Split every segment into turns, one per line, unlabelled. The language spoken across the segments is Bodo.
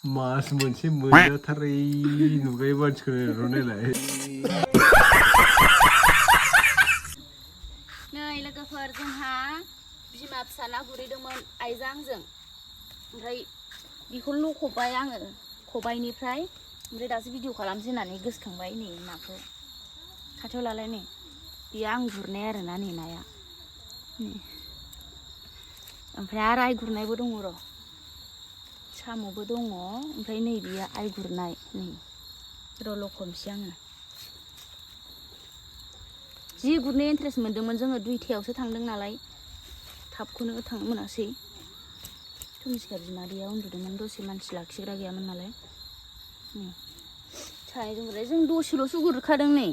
मास मोनसे मोनजाथारै नुबाय मानसिखौनो रनायलाय
नै लोगोफोर जोंहा बिमा फिसा ना गुरहैदोंमोन आइजों आंजों ओमफ्राय बेखौ लखबबाय आङो खबाइनिफ्राय ओमफ्राय दासो भिडिअ खालामसै होननानै गोसोखांबाय नै नाखौ खाथियाव लालाय नै बेयो आं गुरनाय आरोना नै नाया नै ओमफ्राय आरो आइ गुरनायबो दङ र' साम'बो दङ ओमफ्राय नै बेयो आइ गुरनाय नै र' लखबनोसै आङो जि गुरनो इन्टारेस्ट मोन्दोंमोन जोङो 2थायावसो थांदों नालाय थाबखौनो थांनो मोनासै थुमिसिखा बिमादैया उन्दुदोंमोन दसे मानसि लाखिग्रा गैयामोन नालाय सानैजों जों दसेल'सो गुरखादों नै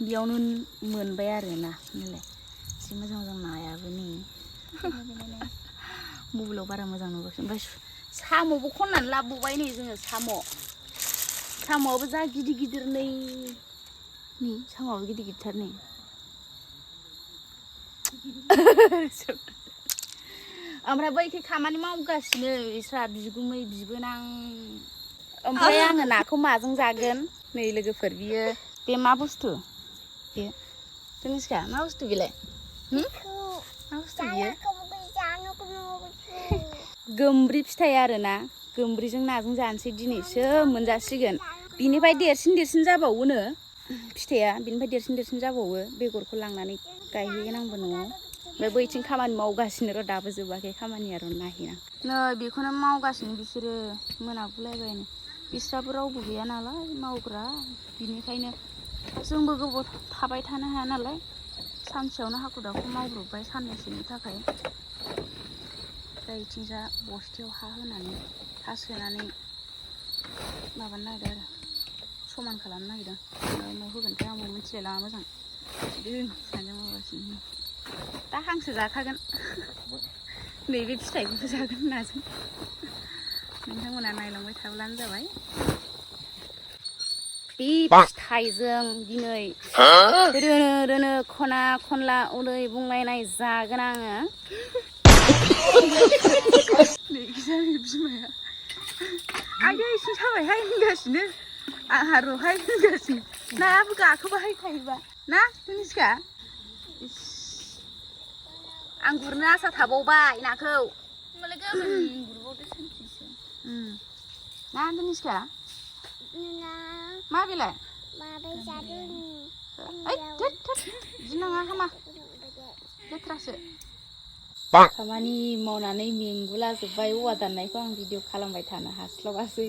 बेयावनो मोनबाय आरो ना नालाय एसे मोजां मोजां नायाबो नै मबाइलाव बारा मोजां नुवाखै ओमफ्राय साम'बो खननानै लाबोबाय नै जोङो साम'आबो जा गिदिर गिदिर नै साम'आबो गिदिर गिदिरथार नै ओमफ्राय बैखै खामानि मावगासिनो बिस्रा बिगुमै बिबोनां ओमफ्राय आङो नाखौ माजों जागोन नै लोगोफोर बियो बे मा बुस्थु बे मिथिखा मा बुस्थु बेलाय मा बुस्थु बियो गोमब्रि फिथाइ आरोना गोमब्रिजों नाजों जानोसै दिनैसो मोनजासिगोन बिनिफ्राय देरसिन जाबावोनो फिथाइया बिनिफ्राय देरसिन जाबावो बेगरखौ लांनानै गायहैगोन आंबो न'आव ओमफ्राय बैथिं खामानि मावगासिनो र' दाबो जोबाखै खामानिया र' नायहैनां नै बेखौनो मावगासिनो बिसोरो मोनाबोलायबायनो बिस्राबो रावबो गैया नालाय मावग्रा बिनिखायनो जोंबो गोबाव थाबाय थानो हाया नालाय सानसेयावनो हाखु दाखु मावब्रबबाय साननैसोनि थाखाय ओमफ्राय इथिंजा बस्थायाव हा होनानै हा सोनानै माबानो नागिरदों आरो समान खालामनो नागिरदों न' होगोनथाय आंबो मिथिलायलाङा मोजां सानैजों मावगासिनो दा हांसो जाखागोन नैबे फिथाइखौसो जागोन नाजों नोंथांमोना नायलांबाय थाब्लानो जाबाय बे फिथाइजों दिनै रोनो खना खनला उदै बुंलायनाय जागोन आङो बिमाया आइया एसे साबायहाय होनगासिनो आंहा रहाय होनगासिनो नायाबो गाखोबाहाय थायोबा ना मिथिखा आं गुरनो आसा थाबावबाय नाखौ होमबालाय गाबोन गुरबावदो सानसेसो ना मिथिखा मा बेलाय बिदि नङा हामा लेथ्रासो खामानि मावनानै मेंगुला जोब्बाय औवा दाननायखौ आं भिडिअ खालामबाय थानो हास्लाबासै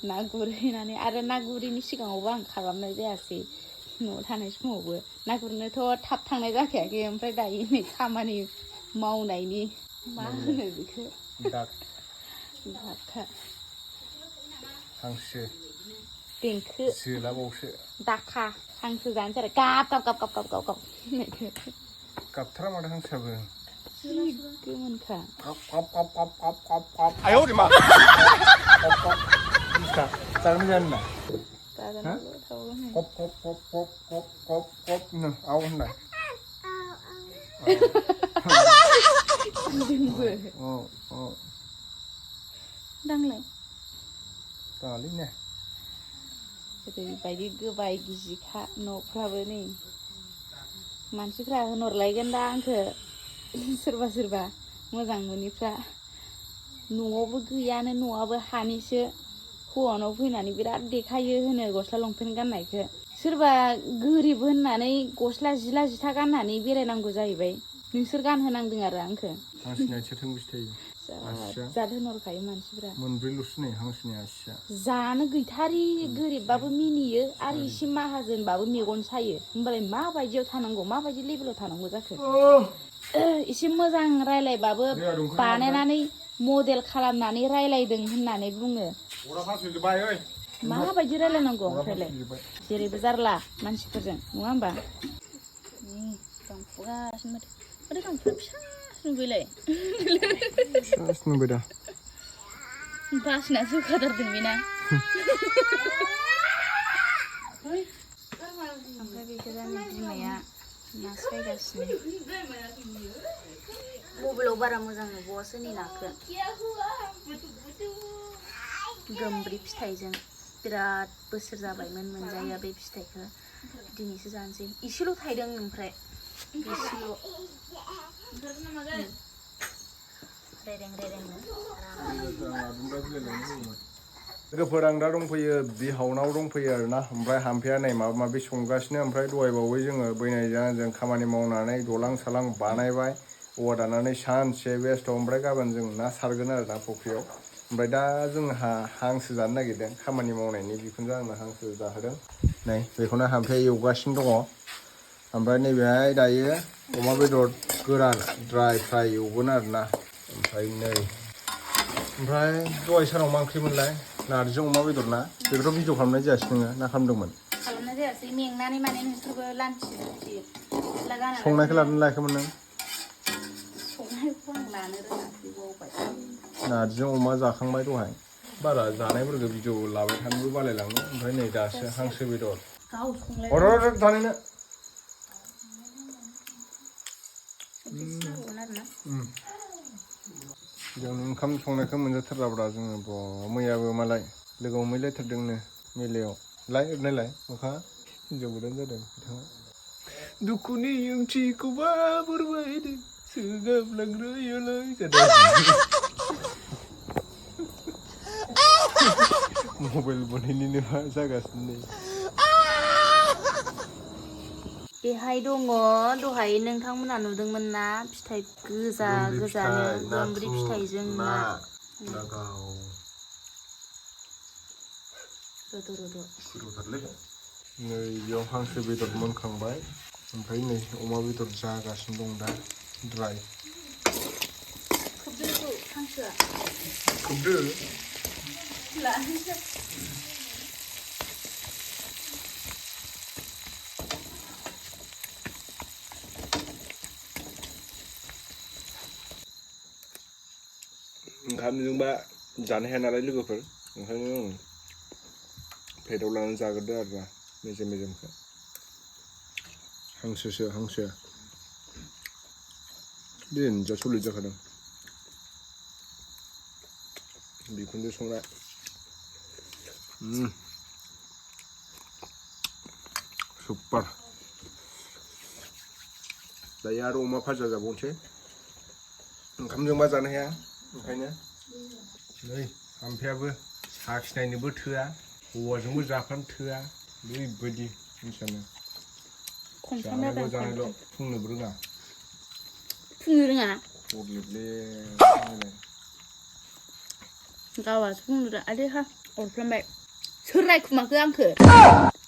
ना गुरहैनानै आरो ना गुरैनि सिगाङावबो आं खालामनाय जायासै न'आव थानाय समावबो ना गुरनोथ' थाब थांनाय जाखायाखै ओमफ्राय दायो नै खामानि मावनायनि मा होनो बेखौ दाखा
हांसो
देंखो
जोलाबावसो
दाखा हांसो जानोसै आरो गाब
गाबथारा माथो हांसोआबो
गोमोनखा
आयौ रे मा जागोन जानो ना कप नो आव होनना
दांलाय
दालिनो
ओरैबायदि गोबाय गिजिखा न'फ्राबो नै मानसिफ्रा होनहरलायगोन दा आंखौ सोरबा मोजां मोनिफ्रा न'आवबो गैयानो न'आबो हानिसो हौवानाव फैनानै बिराद देखायो होनो गस्ला लंपेन्ट गाननायखौ सोरबा गोरिब होननानै गस्ला जिला जिथा गाननानै बेरायनांगौ जाहैबाय नोंसोर गानहोनांदों आरो आंखौ
हांसोनि आथिया थोंबैसे थायो
जाद होनहरखायो मानसिफ्रा
मोनब्रैल'सो नै हांसोनि आसिया
जानो गैथारि गोरिबबाबो मिनियो आरो इसे माहाजोनबाबो मेगन सायो होमबालाय माबायदियाव थानांगौ माबायदि लेभेलाव थानांगौ जाखो एसे मोजां रायलायबाबो बानायनानै मडेल खालामनानै रायलायदों होननानै बुङो माबायदि रायलायनांगौ ओमफ्रायलाय जेरैबो जारला मानसिफोरजों नङा होमबा गांफुगासिनो माथो गांफुआ फिसा नुबायलाय
फिसासो नुबाय दा
बासिना होखादारदों बेना ओमफ्राय बेखौ जानि बिमाया ना सायगासिनो मबाइलाव बारा मोजां नुबावासो नै नाखौ गोमब्रि फिथाइजों बिराद बोसोर जाबायमोन मोनजाया बे फिथाइखौ दिनैसो जानोसै इसेल' थाइदों ओमफ्राय इसेल' रेरें रेरेंनो
लोगोफोर आं दा दंफैयो बिहावनाव दंफैयो आरोना ओमफ्राय हाम्फेया नै माबा माबि संगासिनो ओमफ्राय दहायबावै जोङो बैनायजों जों खामानि मावनानै दलां सालां बानायबाय औवा दाननानै सानसे बेस्थ' ओमफ्राय गाबोन जों ना सारगोन आरो ना फुख्रियाव ओमफ्राय दा जोंहा हांसो जानो नागिरदों खामानि मावनायनि बिखुनजोआ आंनो हांसो जाहोदों नै बेखौनो हाम्फेया एवगासिनो दङ ओमफ्राय नैबेहाय दायो अमा बेदर गोरान ड्राय फ्राय एवगोन आरोना ओमफ्राय नै ओमफ्राय दहाय सानाव मा ओंख्रिमोनलाय नारजिजों अमा बेदर ना बेखौथ' भिडिअ खालामनाय जायासै नोङो ना खालामदोंमोन
खालामनाय जायासै मेंनानै माने नोंसोरबो लान्थि
संनायखौ लानानै लायाखैमोन नों
संनायखौ आं लानो रोङाखै बावबाय
नारजिजों अमा जाखांबाय दहाय बारा जानायफोरखौ भिडिअ लाबाय थानोबो बालायलाङो ओमफ्राय नै दासो हांसो बेदर
गाव संलाय
थानैनो जों ओंखाम संनायखौ मोनजाथाराब्रा जोङो मैयाबो मालाय लोगो हमहैलायथारदोंनो मेलायाव लाय ओरैनायलाय मोखाङा हिन्जाव गोदान जादों बिथाङा दुखुनि ओंथिखौबा फोरमायदो सोगाबलांग्रोयोलै जादों मबाइल बनायनोनो मा जागासिनो नै
बेहाय दङ दहाय नोंथांमोना नुदोंमोन ना फिथाइ गोजा गोजानो गोमब्रि फिथाइजों ना
गोथावथारलै नै बेयाव हांसो बेदर मोनखांबाय ओमफ्राय नै अमा बेदर जागासिनो दं दा ड्राय
खोबदो हांसोआ
खोबदो ओंखामजोंबा जानो हाया नालाय लोगोफोर ओंखायनो आं प्लेटाव लानानै जाग्रोदो आरोना मेजेम मेजेमखौ हांसो देनजार सलिड जाखादों बिखुनजो संनाय सुपार दायो आरो अमा भाजा जाबावनोसै ओंखामजोंबा जानो हाया ओंखायनो नै हाम्फेयाबो साखिनायनोबो थोआ हौवाजोंबो जाफानो थोआ ओरैबायदि मिथियानो जानायल' फुंनोबो रोङा
फुंनो रोङा
अरलिबले
गावासो बुंनो रोङा आदै हा अरफ्लांबाय सोर रायखुमाखो आंखो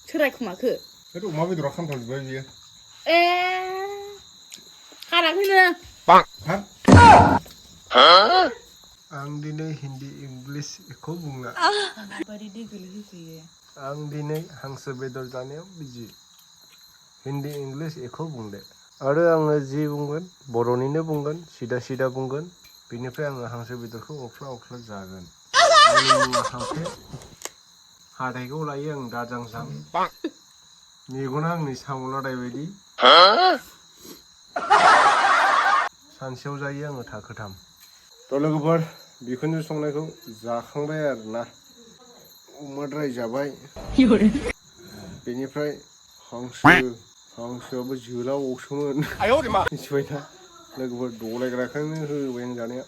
सोर रायखुमाखो
अमा बेदरा खामथावजोब्बाय बियो
ए खाराखैनो
आं दिनै हिन्दी इंलिस एखौ बुंला आं दिनै हांसो बेदर जानायाव बिजि हिन्दी इंलिस एखौ बुंदे आरो आङो जि बुंगोन बर'निनो बुंगोन सिदा बुंगोन बेनिफ्राय आङो हांसो बेदरखौ अख्ला जागोन हाम्फे हाथाइखौ लायो आं दाजांजां मेगना आंनि साम' लादाय बायदि सानसेयाव जायो आङो थाखोथाम थ' लोगोफोर बिखुनजो संनायखौ जाखांबाय आरोना अमा ड्राय जाबाय बेनिफ्राय हांसोआबो जोलाबावसोमोन मिथिबाय ना लोगोफोर दलायग्राखायनो होबाय आं जानाया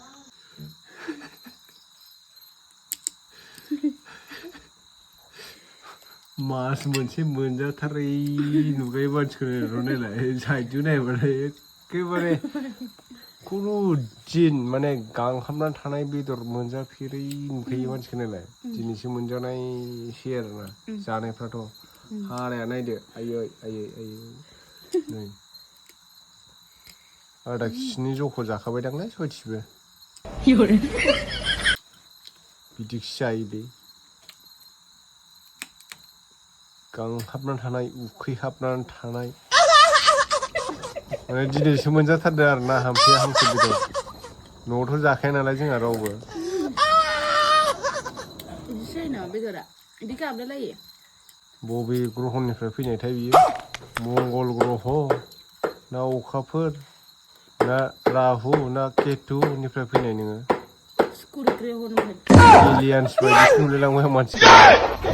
मास मोनसे मोनजाथारै नुगाय मानसिखौ नायलाय साइडजों नायबाथाय एखेबारे खुनु दिन माने गांहाबनानै थानाय बेदर मोनजाफेरै नुखायो मानसिखौ नायलाय दिनैसो मोनजानायसै आरोना जानायफ्राथ' हाराया नायदो आयै नै आधा केजिनि जख' जाखाबायदांलै सयथिबो बिदिखि जायोलै गांहाबनानै थानाय उखैहाबनानै थानाय माने दिनैसो मोनजाथारदों आरोना हाम्फेया हांसो बेदर न'आवथ' जाखाया नालाय जोंहा रावबो
बिदिसो जायो नामा बेदरा बिदि गाबलायलायो
बबे ग्रहनिफ्राय फैनायथाय बियो मंगल ग्रह ना अखाफोर ना राहु ना केतुनिफ्राय फैनाय नोङो
Kuri kuri hon.
एलियन्स बायदिसो नुलायलांबाय मानसिफ्रा